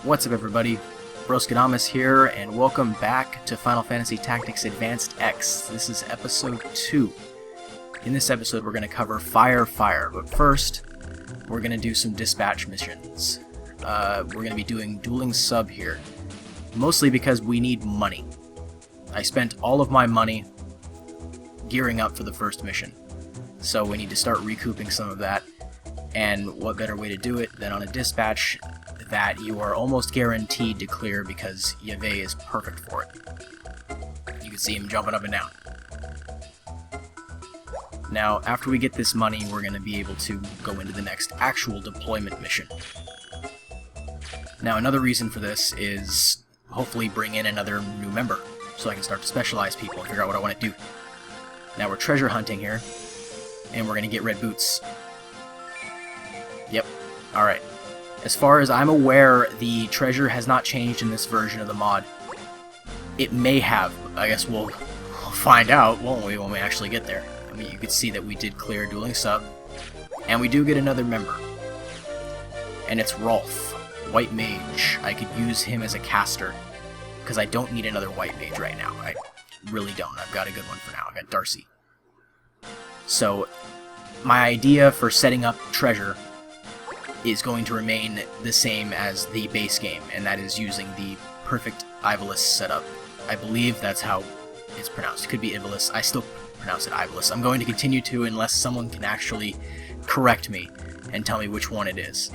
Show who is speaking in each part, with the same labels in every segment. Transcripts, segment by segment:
Speaker 1: What's up, everybody? Broskadamus here, and welcome back to Final Fantasy Tactics Advanced X. This is episode 2. In this episode, we're going to cover Fire, but first, we're going to do some dispatch missions. We're going to be doing dueling sub here, mostly because we need money. I spent all of my money gearing up for the first mission, so we need to start recouping some of that, and what better way to do it than on a dispatch that you are almost guaranteed to clear because Yave is perfect for it. You can see him jumping up and down. Now, after we get this money, we're going to be able to go into the next actual deployment mission. Now, another reason for this is hopefully bring in another new member, so I can start to specialize people and figure out what I want to do. Now, we're treasure hunting here, and we're going to get red boots. Yep, alright. As far as I'm aware, the treasure has not changed in this version of the mod. It may have. I guess we'll find out, won't we, when we actually get there. I mean, you can see that we did clear dueling sub, and we do get another member. And it's Rolf, White Mage. I could use him as a caster, because I don't need another White Mage right now. I really don't. I've got a good one for now. I've got Darcy. So, my idea for setting up treasure is going to remain the same as the base game, and that is using the perfect Ivolus setup. I believe that's how it's pronounced. It could be Ivolus. I still pronounce it Ivolus. I'm going to continue to unless someone can actually correct me and tell me which one it is.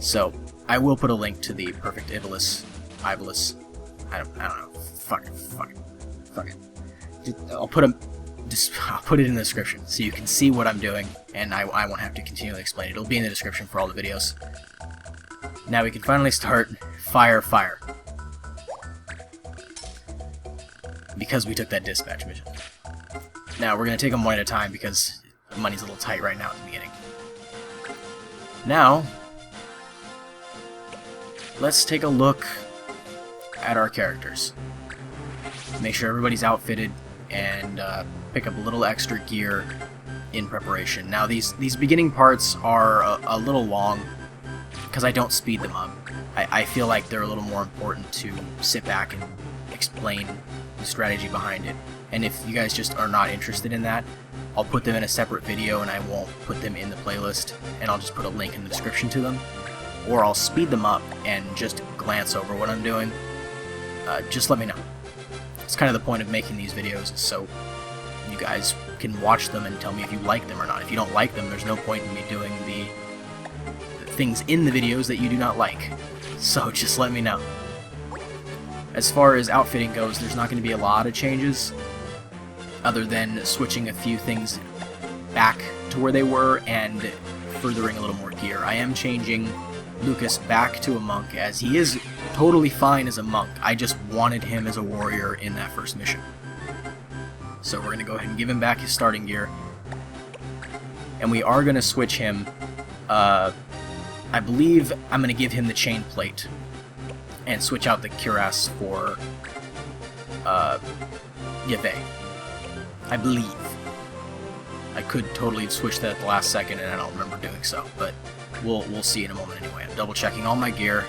Speaker 1: So, I will put a link to the perfect Ivolus. I don't know. Fuck it. I'll put it in the description so you can see what I'm doing, and I won't have to continually explain it. It'll be in the description for all the videos. Now we can finally start Fire. Because we took that dispatch mission. Now we're going to take them one at a time because the money's a little tight right now at the beginning. Now, let's take a look at our characters. Make sure everybody's outfitted and pick up a little extra gear in preparation. Now these beginning parts are a little long because I don't speed them up. I feel like they're a little more important to sit back and explain the strategy behind it. And if you guys just are not interested in that, I'll put them in a separate video and I won't put them in the playlist, and I'll just put a link in the description to them. Or I'll speed them up and just glance over what I'm doing. Just let me know. It's kind of the point of making these videos, so you guys can watch them and tell me if you like them or not. If you don't like them, there's no point in me doing the things in the videos that you do not like. So just let me know. As far as outfitting goes, there's not going to be a lot of changes, other than switching a few things back to where they were and furthering a little more gear. I am changing Lucas back to a monk, as he is totally fine as a monk. I just wanted him as a warrior in that first mission. So we're going to go ahead and give him back his starting gear. And we are going to switch him. I believe I'm going to give him the chain plate and switch out the cuirass for Yave. I believe. I could totally have switched that at the last second and I don't remember doing so, but we'll see in a moment anyway. I'm double checking all my gear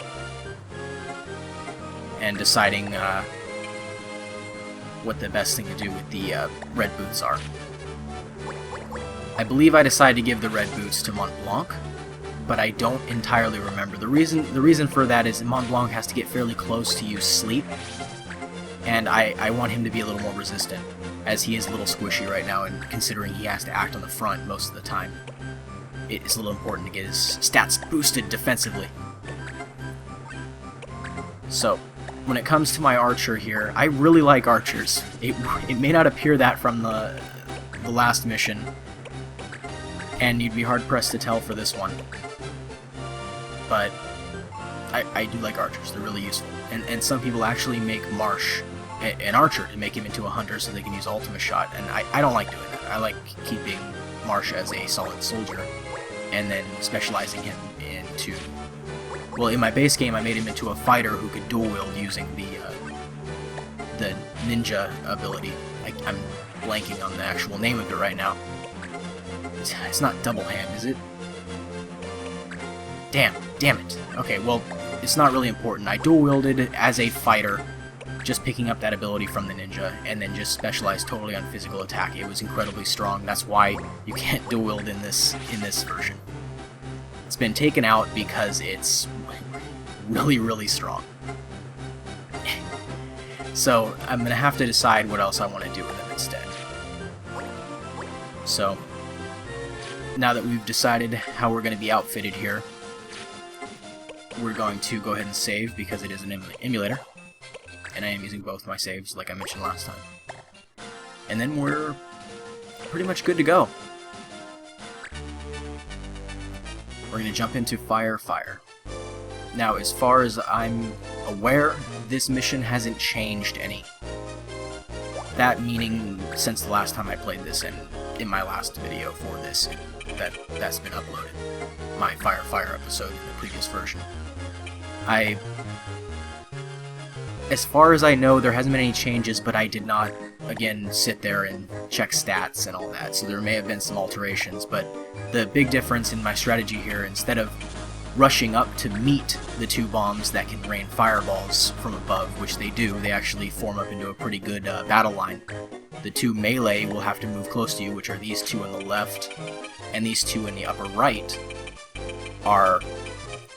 Speaker 1: and deciding what the best thing to do with the red boots are. I believe I decided to give the red boots to Mont Blanc, but I don't entirely remember. The reason for that is Mont Blanc has to get fairly close to use sleep, and I want him to be a little more resistant, as he is a little squishy right now, and considering he has to act on the front most of the time, it is a little important to get his stats boosted defensively. So, when it comes to my archer here, I really like archers. It may not appear that from the last mission, and you'd be hard-pressed to tell for this one. But I do like archers. They're really useful. And some people actually make Marsh an archer to make him into a hunter so they can use ultimate shot, and I don't like doing that. I like keeping Marsh as a solid soldier, and then specializing him into... Well, in my base game, I made him into a fighter who could dual-wield using the ninja ability. I'm blanking on the actual name of it right now. It's not double hand, is it? Damn it. Okay, well, it's not really important. I dual-wielded as a fighter, just picking up that ability from the ninja, and then just specialized totally on physical attack. It was incredibly strong. That's why you can't dual-wield in this version. It's been taken out because it's really, really strong. So I'm going to have to decide what else I want to do with them instead. So now that we've decided how we're going to be outfitted here, we're going to go ahead and save because it is an emulator. And I am using both my saves like I mentioned last time. And then we're pretty much good to go. We're going to jump into Fire. Now, as far as I'm aware, this mission hasn't changed any. That meaning since the last time I played this, and in my last video for this, that's been uploaded. My Fire episode in the previous version. As far as I know, there hasn't been any changes, but I did not, again, sit there and check stats and all that, so there may have been some alterations, but the big difference in my strategy here, instead of rushing up to meet the two bombs that can rain fireballs from above, which they do, they actually form up into a pretty good battle line. The two melee will have to move close to you, which are these two on the left, and these two in the upper right are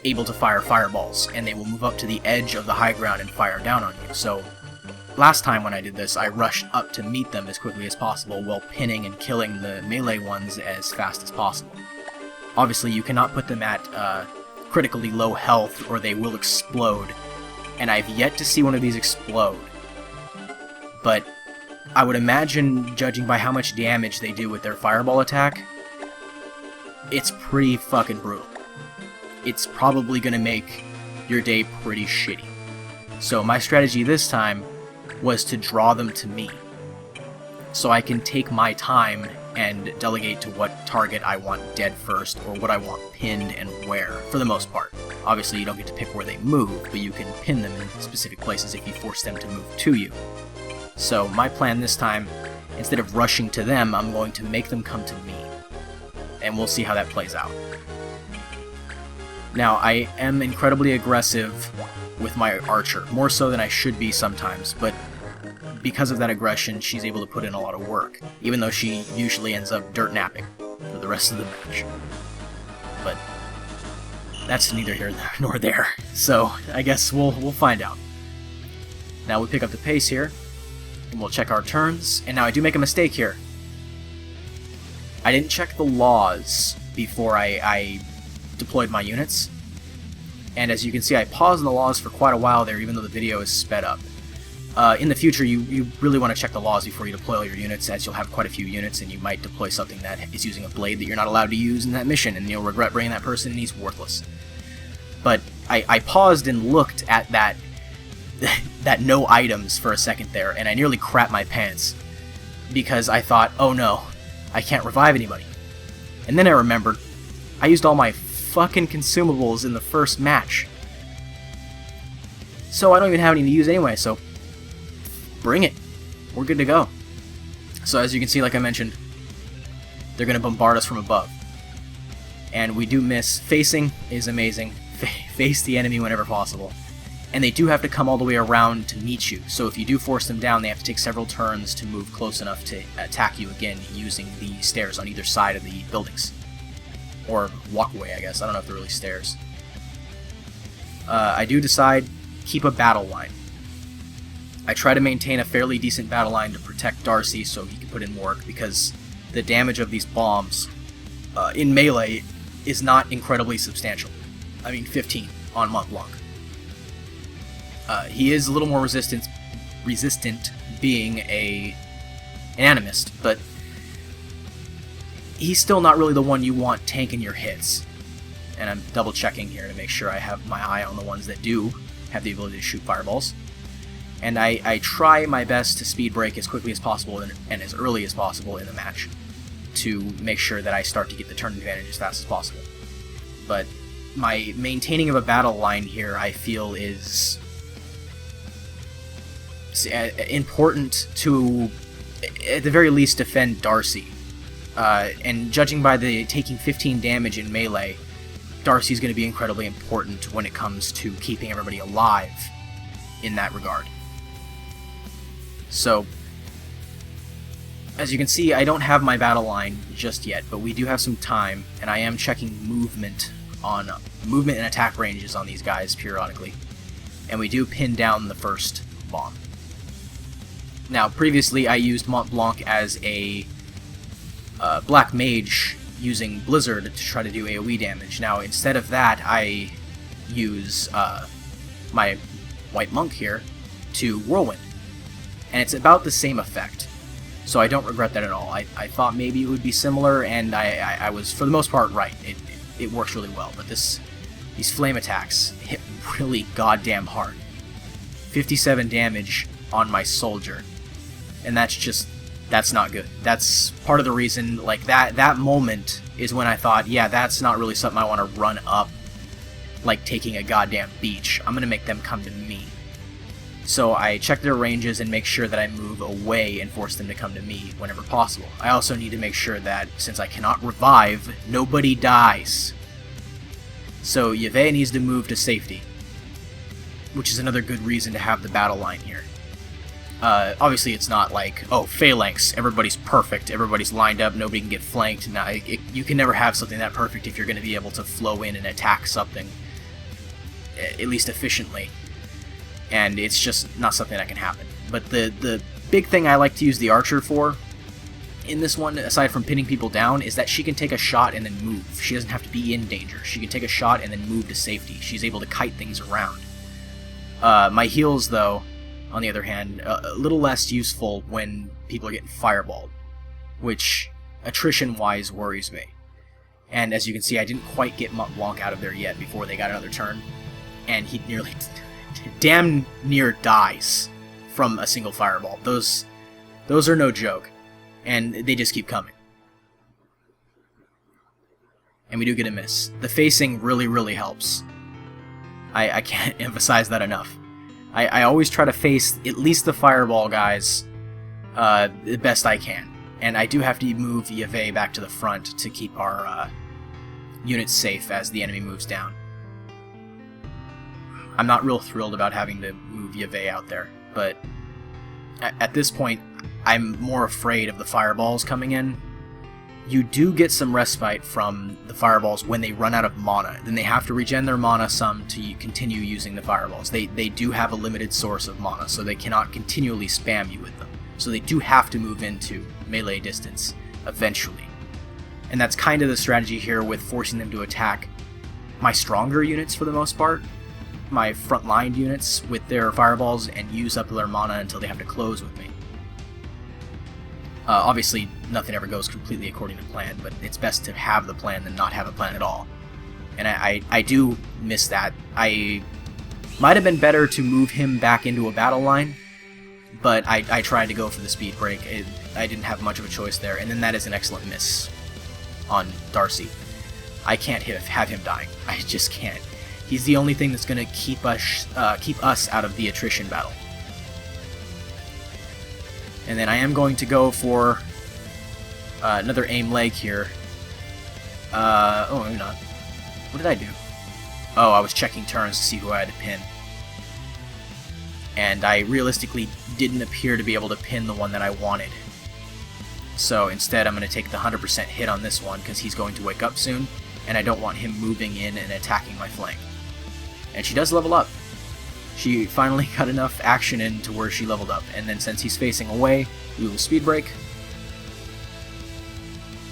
Speaker 1: able to fire fireballs, and they will move up to the edge of the high ground and fire down on you. So last time when I did this, I rushed up to meet them as quickly as possible while pinning and killing the melee ones as fast as possible. Obviously, you cannot put them at critically low health or they will explode, and I've yet to see one of these explode. But I would imagine, judging by how much damage they do with their fireball attack, it's pretty fucking brutal. It's probably going to make your day pretty shitty. So my strategy this time was to draw them to me, so I can take my time and delegate to what target I want dead first, or what I want pinned and where, for the most part. Obviously you don't get to pick where they move, but you can pin them in specific places if you force them to move to you. So my plan this time, instead of rushing to them, I'm going to make them come to me, and we'll see how that plays out. Now, I am incredibly aggressive with my archer, more so than I should be sometimes, but because of that aggression, she's able to put in a lot of work, even though she usually ends up dirt napping for the rest of the match. But that's neither here nor there, so I guess we'll find out. Now we pick up the pace here, and we'll check our turns, and now I do make a mistake here. I didn't check the laws before I deployed my units, and as you can see, I paused on the laws for quite a while there, even though the video is sped up. In the future, you really want to check the laws before you deploy all your units, as you'll have quite a few units, and you might deploy something that is using a blade that you're not allowed to use in that mission, and you'll regret bringing that person, and he's worthless. But I paused and looked at that no items for a second there, and I nearly crapped my pants, because I thought, oh no, I can't revive anybody. And then I remembered, I used all my fucking consumables in the first match. So I don't even have any to use anyway, so bring it. We're good to go. So as you can see, like I mentioned, they're going to bombard us from above. And we do miss. Facing is amazing. Face the enemy whenever possible. And they do have to come all the way around to meet you, so if you do force them down, they have to take several turns to move close enough to attack you again using the stairs on either side of the buildings. Or walkway, I guess. I don't know if they're really stairs. I do decide, keep a battle line. I try to maintain a fairly decent battle line to protect Darcy so he can put in work, because the damage of these bombs in melee is not incredibly substantial. I mean, 15 on Mont-Blanc. He is a little more resistant being an animist, but he's still not really the one you want tanking your hits. And I'm double checking here to make sure I have my eye on the ones that do have the ability to shoot fireballs. And I try my best to speed break as quickly as possible and as early as possible in the match to make sure that I start to get the turn advantage as fast as possible. But my maintaining of a battle line here, I feel, is important to, at the very least, defend Darcy. And judging by the taking 15 damage in melee, Darcy's going to be incredibly important when it comes to keeping everybody alive in that regard. So, as you can see, I don't have my battle line just yet, but we do have some time, and I am checking movement and attack ranges on these guys periodically. And we do pin down the first bomb. Now, previously I used Mont Blanc as a black mage using Blizzard to try to do AoE damage. Now, instead of that, I use my White Monk here to Whirlwind. And it's about the same effect. So I don't regret that at all. I thought maybe it would be similar, and I was, for the most part, right. It works really well, but these flame attacks hit really goddamn hard. 57 damage on my soldier. And that's not good. That's part of the reason, like, that moment is when I thought, yeah, that's not really something I want to run up, like taking a goddamn beach. I'm gonna make them come to me. So I check their ranges and make sure that I move away and force them to come to me whenever possible. I also need to make sure that, since I cannot revive, nobody dies. So Yve needs to move to safety, which is another good reason to have the battle line here. Obviously it's not like, oh, phalanx, everybody's perfect, everybody's lined up, nobody can get flanked. Now, you can never have something that perfect if you're going to be able to flow in and attack something, at least efficiently. And it's just not something that can happen. But the big thing I like to use the archer for in this one, aside from pinning people down, is that she can take a shot and then move. She doesn't have to be in danger. She can take a shot and then move to safety. She's able to kite things around. My heals, though, on the other hand, a little less useful when people are getting fireballed, which, attrition-wise, worries me. And as you can see, I didn't quite get Mont Blanc out of there yet before they got another turn, and he nearly damn near dies from a single fireball. Those are no joke, and they just keep coming. And we do get a miss. The facing really, really helps. I can't emphasize that enough. I always try to face at least the fireball guys the best I can. And I do have to move Yve back to the front to keep our units safe as the enemy moves down. I'm not real thrilled about having to move Yve out there, but at this point, I'm more afraid of the fireballs coming in. You do get some respite from the fireballs when they run out of mana. Then they have to regen their mana some to continue using the fireballs. They do have a limited source of mana, so they cannot continually spam you with them. So they do have to move into melee distance eventually. And that's kind of the strategy here with forcing them to attack my stronger units for the most part. My front-lined units with their fireballs and use up their mana until they have to close with me. Obviously, nothing ever goes completely according to plan, but it's best to have the plan than not have a plan at all. And I do miss that. I might have been better to move him back into a battle line, but I tried to go for the speed break. I didn't have much of a choice there, and then that is an excellent miss on Darcy. I can't have him dying. I just can't. He's the only thing that's going to keep us out of the attrition battle. And then I am going to go for another aim leg here. Oh, maybe not. What did I do? Oh, I was checking turns to see who I had to pin. And I realistically didn't appear to be able to pin the one that I wanted. So instead I'm going to take the 100% hit on this one because he's going to wake up soon, and I don't want him moving in and attacking my flank. And she does level up. She finally got enough action in to where she leveled up, and then since he's facing away, we will speed break.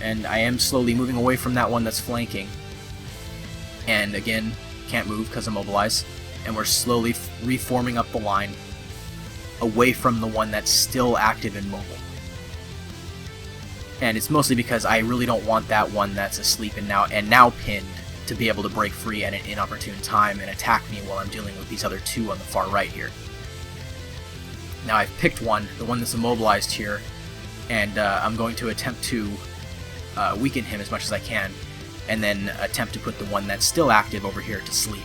Speaker 1: And I am slowly moving away from that one that's flanking. And again, can't move because I'm immobilized. And we're slowly reforming up the line away from the one that's still active and mobile. And it's mostly because I really don't want that one that's asleep and now pinned to be able to break free at an inopportune time and attack me while I'm dealing with these other two on the far right here. Now I've picked one, the one that's immobilized here, and I'm going to attempt to weaken him as much as I can, and then attempt to put the one that's still active over here to sleep.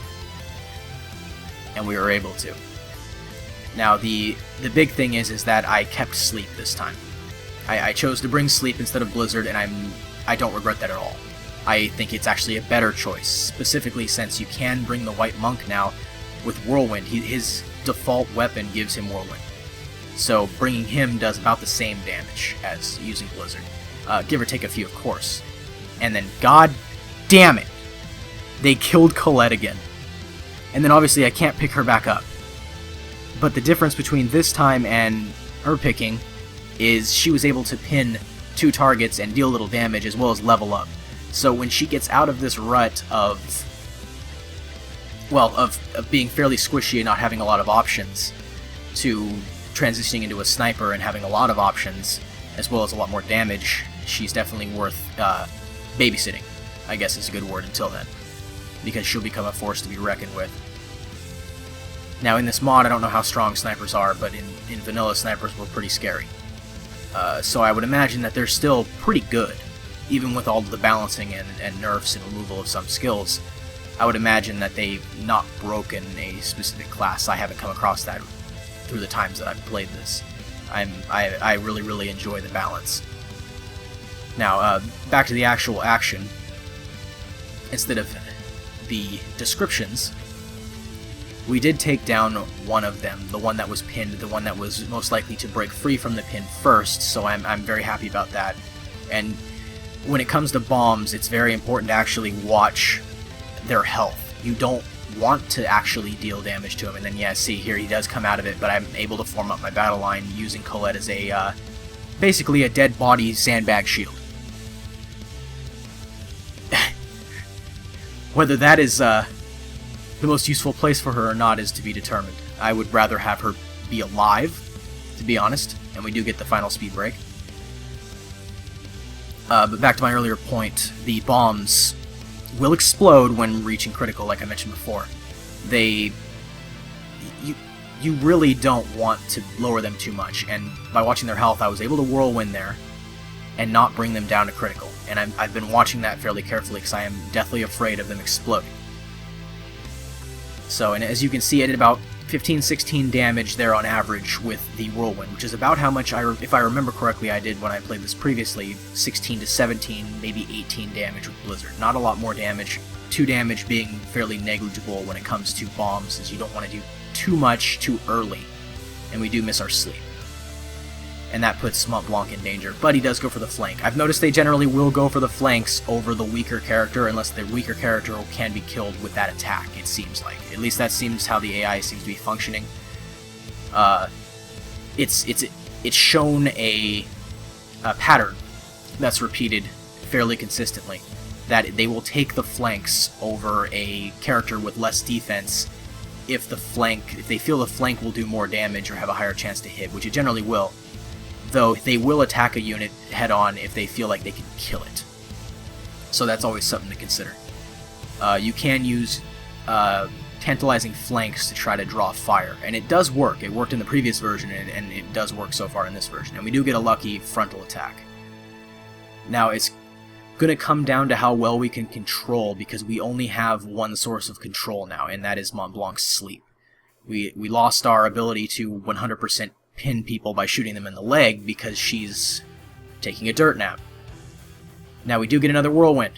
Speaker 1: And we were able to. Now the big thing is that I kept sleep this time. I chose to bring sleep instead of Blizzard, and I don't regret that at all. I think it's actually a better choice, specifically since you can bring the White Monk now with Whirlwind. His default weapon gives him Whirlwind. So bringing him does about the same damage as using Blizzard. Give or take a few, of course. And then, god damn it, they killed Colette again. And then obviously I can't pick her back up. But the difference between this time and her picking is she was able to pin 2 targets and deal little damage as well as level up. So when she gets out of this rut of being fairly squishy and not having a lot of options, to transitioning into a sniper and having a lot of options as well as a lot more damage, she's definitely worth babysitting, I guess is a good word until then, because she'll become a force to be reckoned with. Now in this mod, I don't know how strong snipers are, but in vanilla, snipers were pretty scary. So I would imagine that they're still pretty good, even with all the balancing and nerfs and removal of some skills. I would imagine that they've not broken a specific class. I haven't come across that through the times that I've played this. I really, really enjoy the balance. Now, back to the actual action. Instead of the descriptions, we did take down one of them, the one that was pinned, the one that was most likely to break free from the pin first, so I'm very happy about that. And when it comes to bombs, it's very important to actually watch their health. You don't want to actually deal damage to him, and then yeah, see here he does come out of it, but I'm able to form up my battle line using Colette as a basically a dead body sandbag shield. Whether that is the most useful place for her or not is to be determined. I would rather have her be alive, to be honest, and we do get the final speed break. But back to my earlier point, the bombs will explode when reaching critical, like I mentioned before. You really don't want to lower them too much, and by watching their health, I was able to whirlwind there and not bring them down to critical. And I've been watching that fairly carefully because I am deathly afraid of them exploding. So, and as you can see, I did about 15-16 damage there on average with the whirlwind, which is about how much, if I remember correctly, I did when I played this previously, 16 to 17, maybe 18 damage with Blizzard. Not a lot more damage, 2 damage being fairly negligible when it comes to bombs, as you don't want to do too much too early, and we do miss our sleep. And that puts Mont Blanc in danger, but he does go for the flank. I've noticed they generally will go for the flanks over the weaker character, unless the weaker character can be killed with that attack, it seems like. At least that seems how the AI seems to be functioning. It's shown a pattern that's repeated fairly consistently, that they will take the flanks over a character with less defense if they feel the flank will do more damage or have a higher chance to hit, which it generally will. Though they will attack a unit head-on if they feel like they can kill it. So that's always something to consider. You can use tantalizing flanks to try to draw fire, and it does work. It worked in the previous version, and it does work so far in this version. And we do get a lucky frontal attack. Now, it's going to come down to how well we can control, because we only have one source of control now, and that is Mont Blanc's sleep. We lost our ability to 100% pin people by shooting them in the leg because she's taking a dirt nap. Now we do get another whirlwind.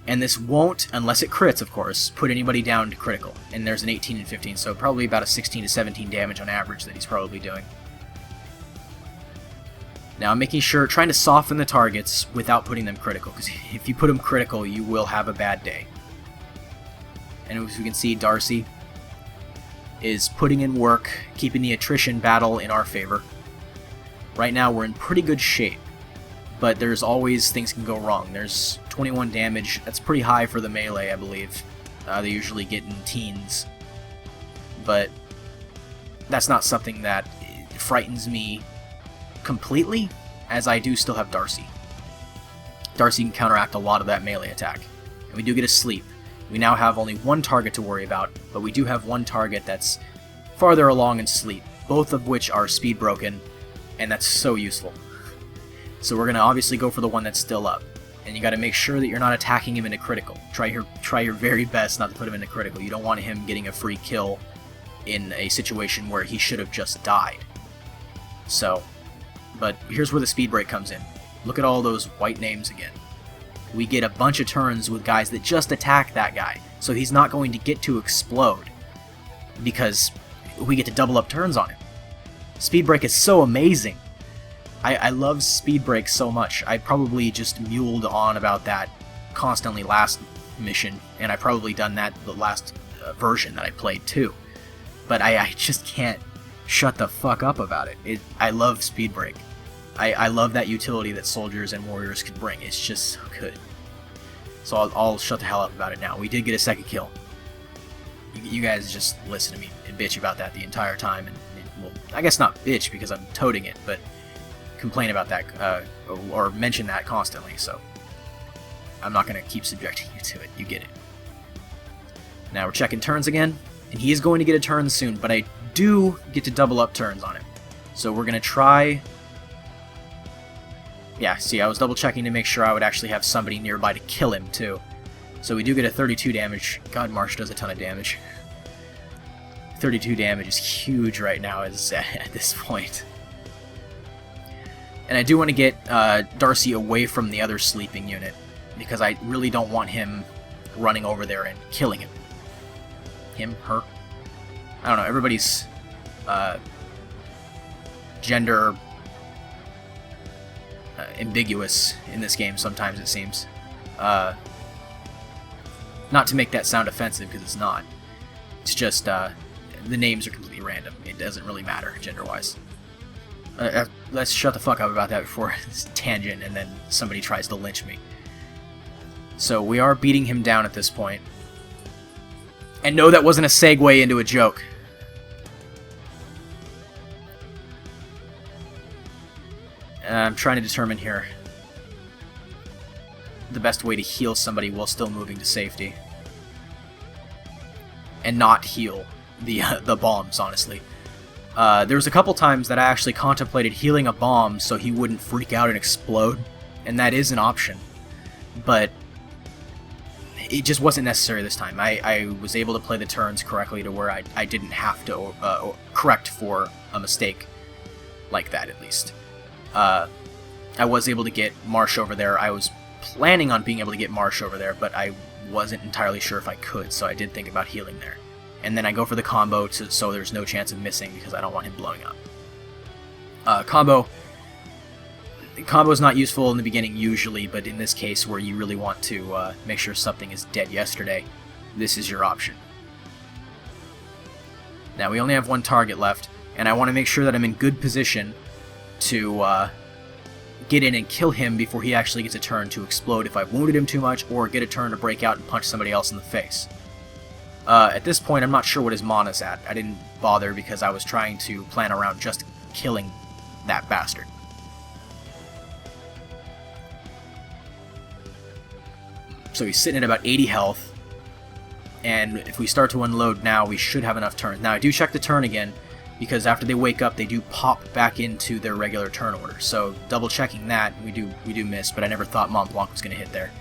Speaker 1: And this won't, unless it crits of course, put anybody down to critical. And there's an 18 and 15, so probably about a 16 to 17 damage on average that he's probably doing. Now I'm making sure, trying to soften the targets without putting them critical, because if you put them critical you will have a bad day. And as we can see, Darcy is putting in work, keeping the attrition battle in our favor. Right now we're in pretty good shape, but there's always things can go wrong. There's 21 damage, that's pretty high for the melee, I believe. They usually get in teens, but that's not something that frightens me completely, as I do still have Darcy. Darcy can counteract a lot of that melee attack, and we do get a sleep. We now have only one target to worry about, but we do have one target that's farther along in sleep, both of which are speed broken, and that's so useful. So we're going to obviously go for the one that's still up, and you got to make sure that you're not attacking him into critical. Try your very best not to put him into critical. You don't want him getting a free kill in a situation where he should have just died. So, but here's where the speed break comes in. Look at all those white names again. we get a bunch of turns with guys that just attack that guy. So he's not going to get to explode because we get to double up turns on him. Speed Break is so amazing. I love Speed Break so much. I probably just muled on about that constantly last mission, and I probably done that the last version that I played too. But I just can't shut the fuck up about it. I love Speed Break. I love that utility that soldiers and warriors can bring. It's just so good. So I'll shut the hell up about it now. We did get a second kill. You guys just listen to me and bitch about that the entire time. And well, I guess not bitch because I'm toting it, but complain about that or mention that constantly. So I'm not going to keep subjecting you to it. You get it. Now we're checking turns again. And he is going to get a turn soon, but I do get to double up turns on him. So we're going to try... Yeah, see, I was double checking to make sure I would actually have somebody nearby to kill him, too. So we do get a 32 damage. God, Marsh does a ton of damage. 32 damage is huge right now at this point. And I do want to get Darcy away from the other sleeping unit, because I really don't want him running over there and killing him. Him, her. I don't know, everybody's gender ambiguous in this game sometimes, it seems. Not to make that sound offensive, because it's not. It's just the names are completely random. It doesn't really matter, gender-wise. Let's shut the fuck up about that before this tangent and then somebody tries to lynch me. So we are beating him down at this point. And no, that wasn't a segue into a joke. I'm trying to determine here the best way to heal somebody while still moving to safety. And not heal the bombs, honestly. There was a couple times that I actually contemplated healing a bomb so he wouldn't freak out and explode. And that is an option. But it just wasn't necessary this time. I was able to play the turns correctly to where I didn't have to correct for a mistake like that, at least. I was able to get Marsh over there. I was planning on being able to get Marsh over there, but I wasn't entirely sure if I could, so I did think about healing there. And then I go for the combo so there's no chance of missing because I don't want him blowing up. Combo is not useful in the beginning usually, but in this case where you really want to make sure something is dead yesterday, this is your option. Now we only have one target left, and I want to make sure that I'm in good position to get in and kill him before he actually gets a turn to explode if I've wounded him too much, or get a turn to break out and punch somebody else in the face. At this point, I'm not sure what his mana's at. I didn't bother because I was trying to plan around just killing that bastard. So he's sitting at about 80 health, and if we start to unload now, we should have enough turns. Now, I do check the turn again, because after they wake up, they do pop back into their regular turn order. So double checking that, we do miss, but I never thought Mont Blanc was going to hit there.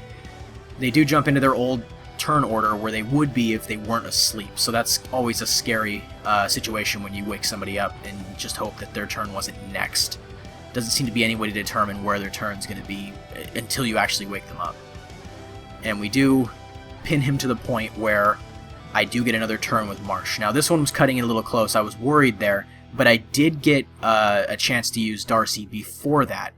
Speaker 1: They do jump into their old turn order where they would be if they weren't asleep. So that's always a scary situation when you wake somebody up and just hope that their turn wasn't next. Doesn't seem to be any way to determine where their turn's going to be until you actually wake them up. And we do pin him to the point where I do get another turn with Marsh. Now this one was cutting it a little close. I was worried there, but I did get a chance to use Darcy before that.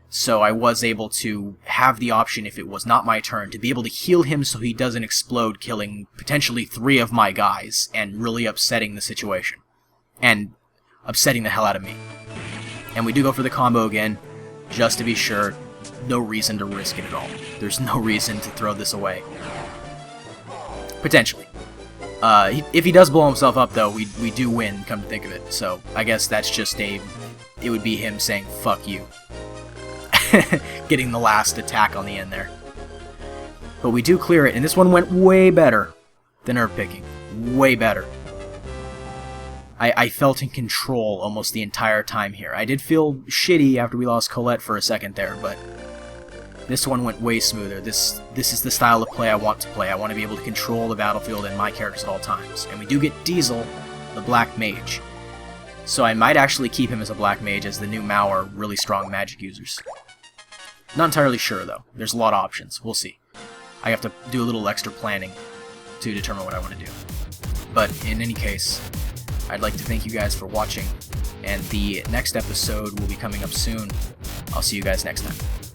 Speaker 1: So I was able to have the option, if it was not my turn, to be able to heal him so he doesn't explode, killing potentially 3 of my guys, and really upsetting the situation. And upsetting the hell out of me. And we do go for the combo again, just to be sure. No reason to risk it at all. There's no reason to throw this away. Potentially. If he does blow himself up, though, we do win, come to think of it. So I guess that's just it would be him saying, fuck you. Getting the last attack on the end there. But we do clear it, and this one went way better than herb picking. Way better. I felt in control almost the entire time here. I did feel shitty after we lost Colette for a second there, but this one went way smoother. This is the style of play I want to play. I want to be able to control the battlefield and my characters at all times. And we do get Diesel, the Black Mage. So I might actually keep him as a Black Mage, as the new Mao are really strong magic users. Not entirely sure, though. There's a lot of options. We'll see. I have to do a little extra planning to determine what I want to do. But in any case, I'd like to thank you guys for watching, and the next episode will be coming up soon. I'll see you guys next time.